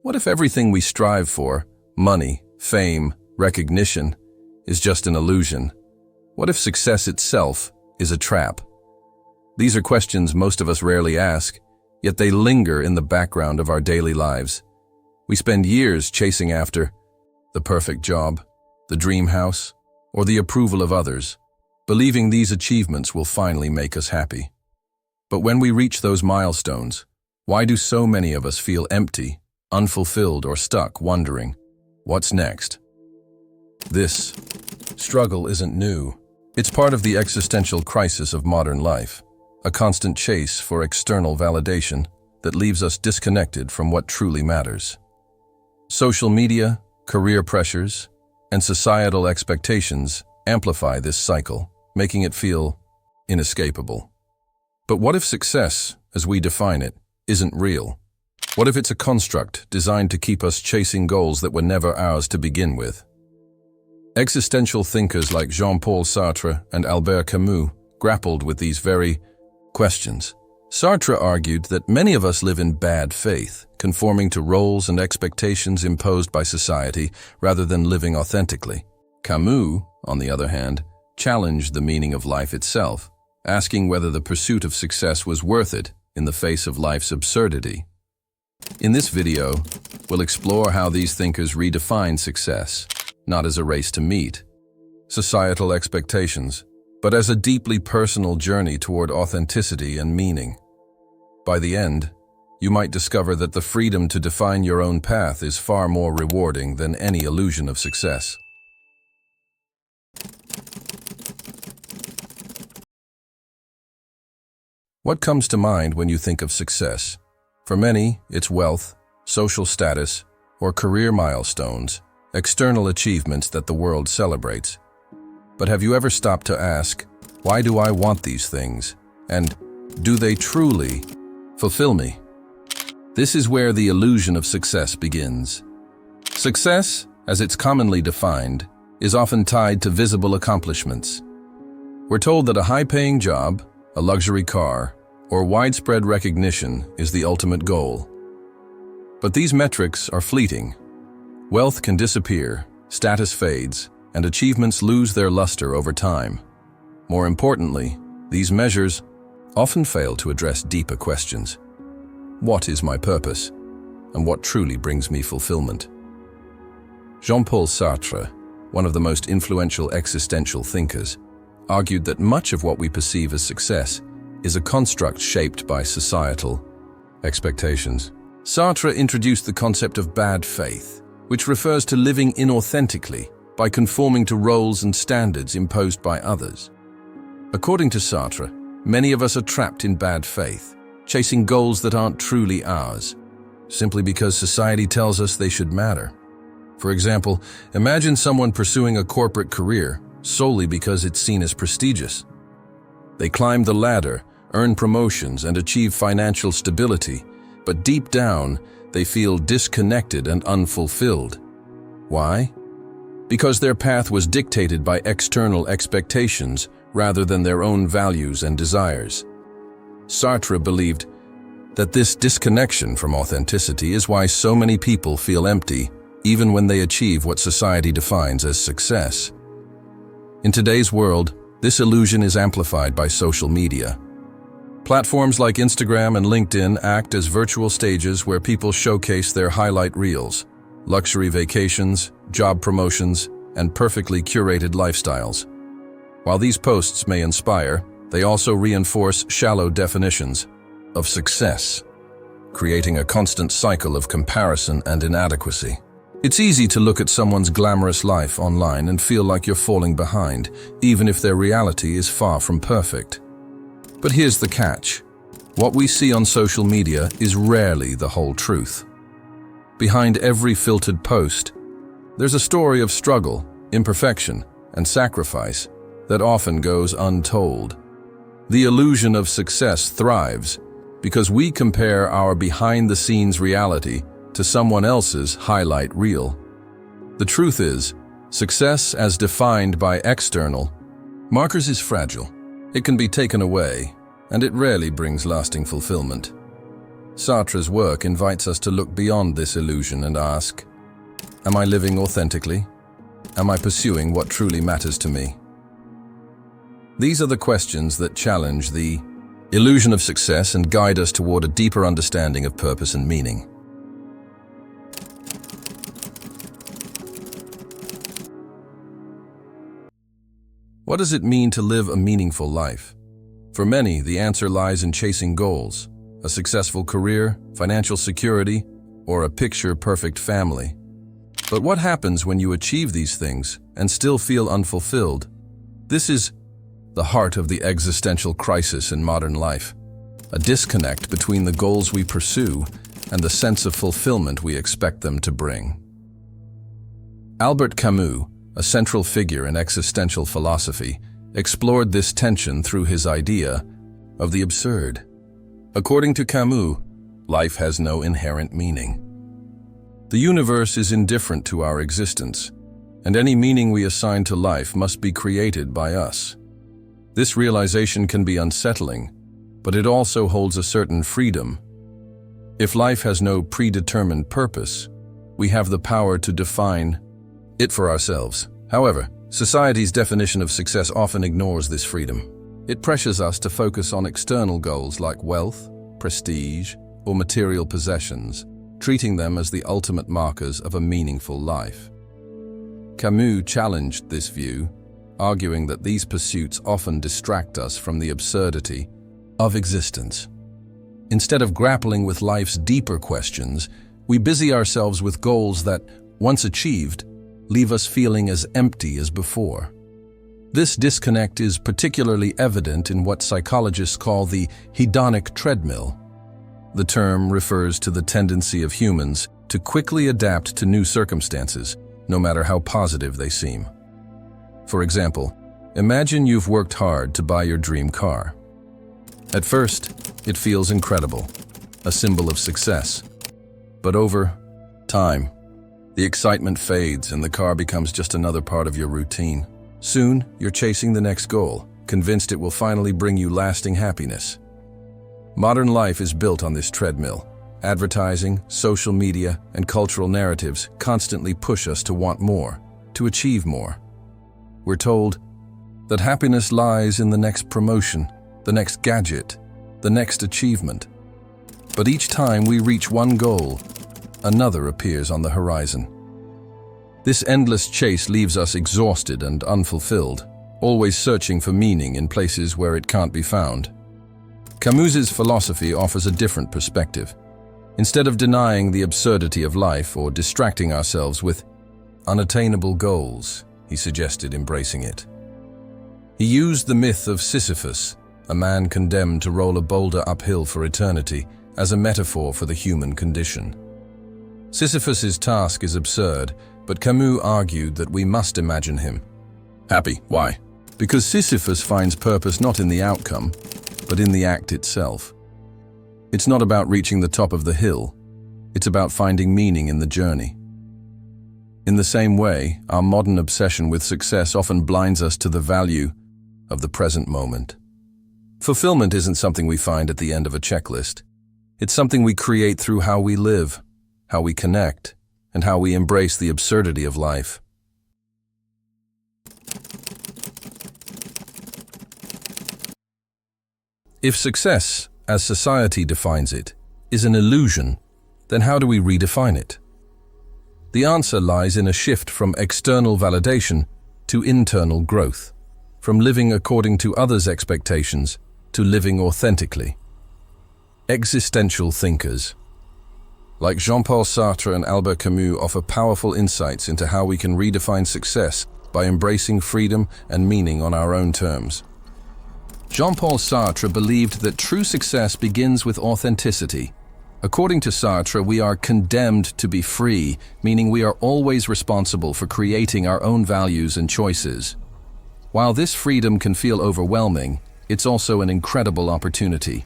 What if everything we strive for, money, fame, recognition, is just an illusion? What if success itself is a trap? These are questions most of us rarely ask, yet they linger in the background of our daily lives. We spend years chasing after the perfect job, the dream house, or the approval of others, believing these achievements will finally make us happy. But when we reach those milestones, why do so many of us feel empty, unfulfilled, or stuck, wondering, what's next? This struggle isn't new. It's part of the existential crisis of modern life, a constant chase for external validation that leaves us disconnected from what truly matters. Social media, career pressures, and societal expectations amplify this cycle, making it feel inescapable. But what if success, as we define it, isn't real? What if it's a construct designed to keep us chasing goals that were never ours to begin with? Existential thinkers like Jean-Paul Sartre and Albert Camus grappled with these very questions. Sartre argued that many of us live in bad faith, conforming to roles and expectations imposed by society rather than living authentically. Camus, on the other hand, challenged the meaning of life itself, asking whether the pursuit of success was worth it in the face of life's absurdity. In this video, we'll explore how these thinkers redefine success, not as a race to meet societal expectations, but as a deeply personal journey toward authenticity and meaning. By the end, you might discover that the freedom to define your own path is far more rewarding than any illusion of success. What comes to mind when you think of success? For many, it's wealth, social status, or career milestones, external achievements that the world celebrates. But have you ever stopped to ask, why do I want these things? And do they truly fulfill me? This is where the illusion of success begins. Success, as it's commonly defined, is often tied to visible accomplishments. We're told that a high-paying job, a luxury car, or widespread recognition is the ultimate goal. But these metrics are fleeting. Wealth can disappear, status fades, and achievements lose their luster over time. More importantly, these measures often fail to address deeper questions. What is my purpose, and what truly brings me fulfillment? Jean-Paul Sartre, one of the most influential existential thinkers, argued that much of what we perceive as success is a construct shaped by societal expectations. Sartre introduced the concept of bad faith, which refers to living inauthentically by conforming to roles and standards imposed by others. According to Sartre, many of us are trapped in bad faith, chasing goals that aren't truly ours, simply because society tells us they should matter. For example, imagine someone pursuing a corporate career solely because it's seen as prestigious. They climb the ladder, earn promotions, and achieve financial stability, but deep down, they feel disconnected and unfulfilled. Why? Because their path was dictated by external expectations rather than their own values and desires. Sartre believed that this disconnection from authenticity is why so many people feel empty, even when they achieve what society defines as success. In today's world, this illusion is amplified by social media. Platforms like Instagram and LinkedIn act as virtual stages where people showcase their highlight reels, luxury vacations, job promotions, and perfectly curated lifestyles. While these posts may inspire, they also reinforce shallow definitions of success, creating a constant cycle of comparison and inadequacy. It's easy to look at someone's glamorous life online and feel like you're falling behind, even if their reality is far from perfect. But here's the catch. What we see on social media is rarely the whole truth. Behind every filtered post, there's a story of struggle, imperfection, and sacrifice that often goes untold. The illusion of success thrives because we compare our behind-the-scenes reality to someone else's highlight reel. The truth is, success as defined by external markers is fragile. It can be taken away, and it rarely brings lasting fulfillment. Sartre's work invites us to look beyond this illusion and ask, am I living authentically? Am I pursuing what truly matters to me? These are the questions that challenge the illusion of success and guide us toward a deeper understanding of purpose and meaning. What does it mean to live a meaningful life? For many, the answer lies in chasing goals, a successful career, financial security, or a picture-perfect family. But what happens when you achieve these things and still feel unfulfilled? This is the heart of the existential crisis in modern life, a disconnect between the goals we pursue and the sense of fulfillment we expect them to bring. Albert Camus, a central figure in existential philosophy, explored this tension through his idea of the absurd. According to Camus, life has no inherent meaning. The universe is indifferent to our existence, and any meaning we assign to life must be created by us. This realization can be unsettling, but it also holds a certain freedom. If life has no predetermined purpose, we have the power to define it for ourselves. However, society's definition of success often ignores this freedom. It pressures us to focus on external goals like wealth, prestige, or material possessions, treating them as the ultimate markers of a meaningful life. Camus challenged this view, arguing that these pursuits often distract us from the absurdity of existence. Instead of grappling with life's deeper questions, we busy ourselves with goals that, once achieved, leave us feeling as empty as before. This disconnect is particularly evident in what psychologists call the hedonic treadmill. The term refers to the tendency of humans to quickly adapt to new circumstances, no matter how positive they seem. For example, imagine you've worked hard to buy your dream car. At first, it feels incredible, a symbol of success. But over time, the excitement fades and the car becomes just another part of your routine. Soon, you're chasing the next goal, convinced it will finally bring you lasting happiness. Modern life is built on this treadmill. Advertising, social media, and cultural narratives constantly push us to want more, to achieve more. We're told that happiness lies in the next promotion, the next gadget, the next achievement. But each time we reach one goal, another appears on the horizon. This endless chase leaves us exhausted and unfulfilled, always searching for meaning in places where it can't be found. Camus's philosophy offers a different perspective. Instead of denying the absurdity of life or distracting ourselves with unattainable goals, he suggested embracing it. He used the myth of Sisyphus, a man condemned to roll a boulder uphill for eternity, as a metaphor for the human condition. Sisyphus's task is absurd, but Camus argued that we must imagine him happy. Why? Because Sisyphus finds purpose not in the outcome, but in the act itself. It's not about reaching the top of the hill, it's about finding meaning in the journey. In the same way, our modern obsession with success often blinds us to the value of the present moment. Fulfillment isn't something we find at the end of a checklist. It's something we create through how we live, how we connect, and how we embrace the absurdity of life. If success, as society defines it, is an illusion, then how do we redefine it? The answer lies in a shift from external validation to internal growth, from living according to others' expectations to living authentically. Existential thinkers like Jean-Paul Sartre and Albert Camus offer powerful insights into how we can redefine success by embracing freedom and meaning on our own terms. Jean-Paul Sartre believed that true success begins with authenticity. According to Sartre, we are condemned to be free, meaning we are always responsible for creating our own values and choices. While this freedom can feel overwhelming, it's also an incredible opportunity.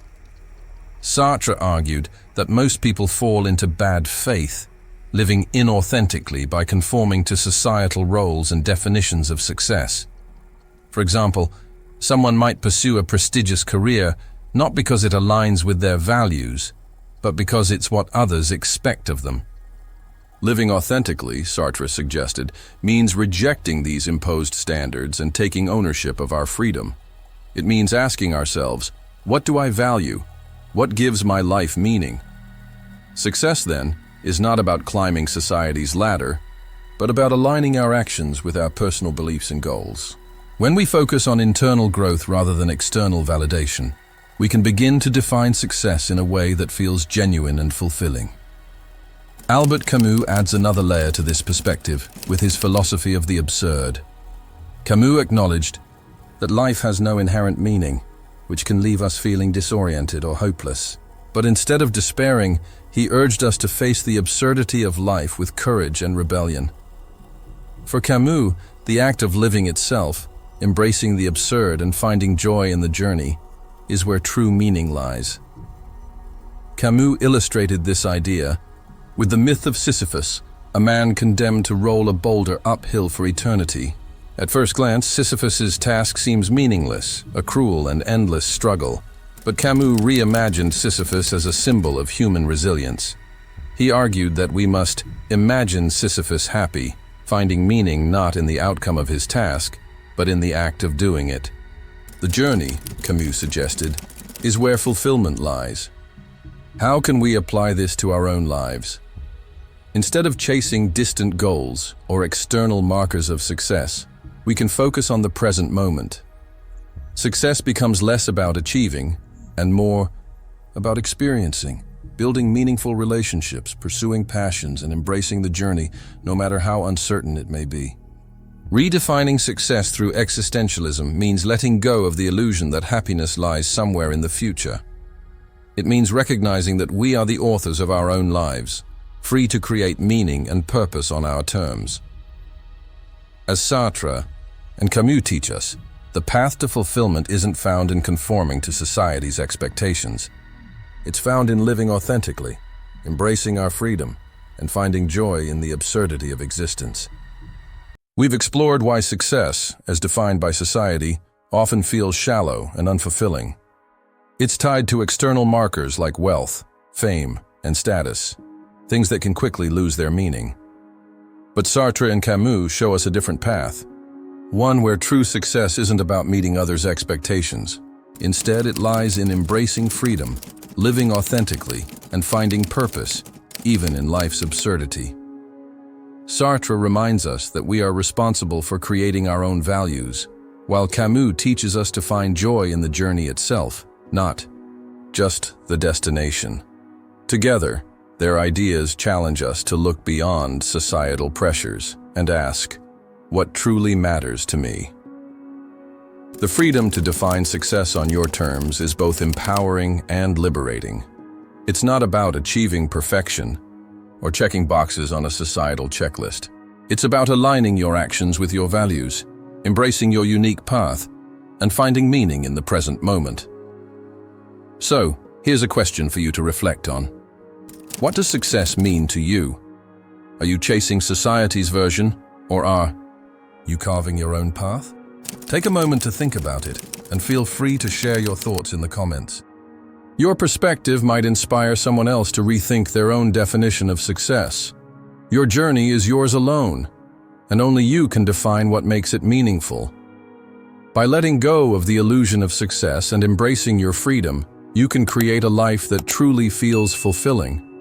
Sartre argued that most people fall into bad faith, living inauthentically by conforming to societal roles and definitions of success. For example, someone might pursue a prestigious career not because it aligns with their values, but because it's what others expect of them. Living authentically, Sartre suggested, means rejecting these imposed standards and taking ownership of our freedom. It means asking ourselves, what do I value? What gives my life meaning? Success, then, is not about climbing society's ladder, but about aligning our actions with our personal beliefs and goals. When we focus on internal growth rather than external validation, we can begin to define success in a way that feels genuine and fulfilling. Albert Camus adds another layer to this perspective with his philosophy of the absurd. Camus acknowledged that life has no inherent meaning, which can leave us feeling disoriented or hopeless. But instead of despairing, he urged us to face the absurdity of life with courage and rebellion. For Camus, the act of living itself, embracing the absurd and finding joy in the journey, is where true meaning lies. Camus illustrated this idea with the myth of Sisyphus, a man condemned to roll a boulder uphill for eternity. At first glance, Sisyphus's task seems meaningless, a cruel and endless struggle. But Camus reimagined Sisyphus as a symbol of human resilience. He argued that we must imagine Sisyphus happy, finding meaning not in the outcome of his task, but in the act of doing it. The journey, Camus suggested, is where fulfillment lies. How can we apply this to our own lives? Instead of chasing distant goals or external markers of success, we can focus on the present moment. Success becomes less about achieving and more about experiencing, building meaningful relationships, pursuing passions, and embracing the journey, no matter how uncertain it may be. Redefining success through existentialism means letting go of the illusion that happiness lies somewhere in the future. It means recognizing that we are the authors of our own lives, free to create meaning and purpose on our terms. As Sartre and Camus teach us, the path to fulfillment isn't found in conforming to society's expectations. It's found in living authentically, embracing our freedom, and finding joy in the absurdity of existence. We've explored why success, as defined by society, often feels shallow and unfulfilling. It's tied to external markers like wealth, fame, and status, things that can quickly lose their meaning. But Sartre and Camus show us a different path, one where true success isn't about meeting others' expectations. Instead, it lies in embracing freedom, living authentically, and finding purpose, even in life's absurdity. Sartre reminds us that we are responsible for creating our own values, while Camus teaches us to find joy in the journey itself, not just the destination. Together, their ideas challenge us to look beyond societal pressures and ask, what truly matters to me? The freedom to define success on your terms is both empowering and liberating. It's not about achieving perfection or checking boxes on a societal checklist. It's about aligning your actions with your values, embracing your unique path, and finding meaning in the present moment. So, here's a question for you to reflect on. What does success mean to you? Are you chasing society's version, or are you carving your own path? Take a moment to think about it, and feel free to share your thoughts in the comments. Your perspective might inspire someone else to rethink their own definition of success. Your journey is yours alone, and only you can define what makes it meaningful. By letting go of the illusion of success and embracing your freedom, you can create a life that truly feels fulfilling.